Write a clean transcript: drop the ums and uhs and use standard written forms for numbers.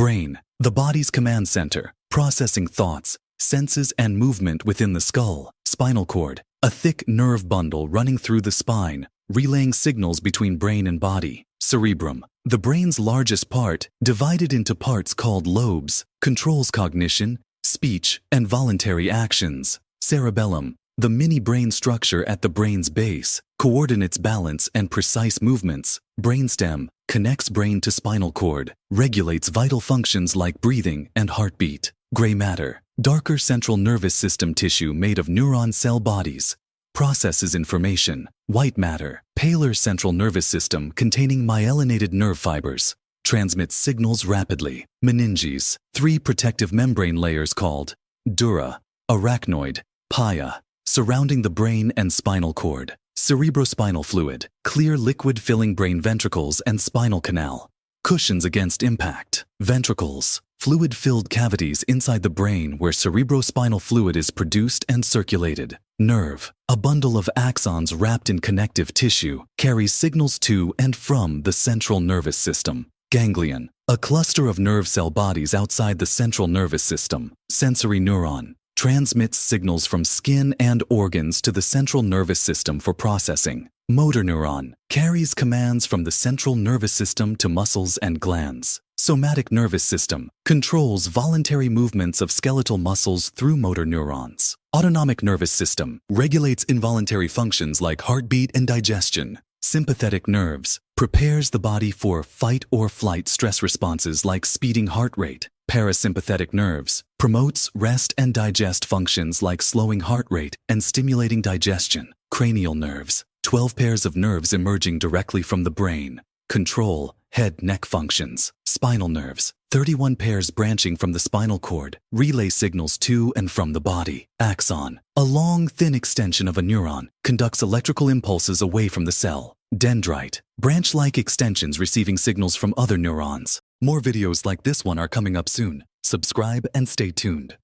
Brain, the body's command center, processing thoughts, senses, and movement within the skull. Spinal cord, a thick nerve bundle running through the spine, relaying signals between brain and body. Cerebrum, the brain's largest part, divided into parts called lobes, controls cognition, speech, and voluntary actions. Cerebellum, the mini-brain structure at the brain's base, coordinates balance and precise movements. Brainstem, connects brain to spinal cord, regulates vital functions like breathing and heartbeat. Gray matter, darker central nervous system tissue made of neuron cell bodies, processes information. White matter, paler central nervous system containing myelinated nerve fibers, transmits signals rapidly. Meninges, 3 protective membrane layers called dura, arachnoid, pia, surrounding the brain and spinal cord. Cerebrospinal fluid, clear liquid filling brain ventricles and spinal canal, cushions against impact. Ventricles, fluid-filled cavities inside the brain where cerebrospinal fluid is produced and circulated. Nerve, a bundle of axons wrapped in connective tissue, carries signals to and from the central nervous system. Ganglion, a cluster of nerve cell bodies outside the central nervous system. Sensory neuron, transmits signals from skin and organs to the central nervous system for processing. Motor neuron, carries commands from the central nervous system to muscles and glands. Somatic nervous system, controls voluntary movements of skeletal muscles through motor neurons. Autonomic nervous system, regulates involuntary functions like heartbeat and digestion. Sympathetic nerves, prepares the body for fight or flight stress responses like speeding heart rate. Parasympathetic nerves, promotes rest and digest functions like slowing heart rate and stimulating digestion. Cranial nerves, 12 pairs of nerves emerging directly from the brain, control head-neck functions. Spinal nerves, 31 pairs branching from the spinal cord, relay signals to and from the body. Axon, a long, thin extension of a neuron, conducts electrical impulses away from the cell. Dendrite, branch-like extensions receiving signals from other neurons. More videos like this one are coming up soon. Subscribe and stay tuned.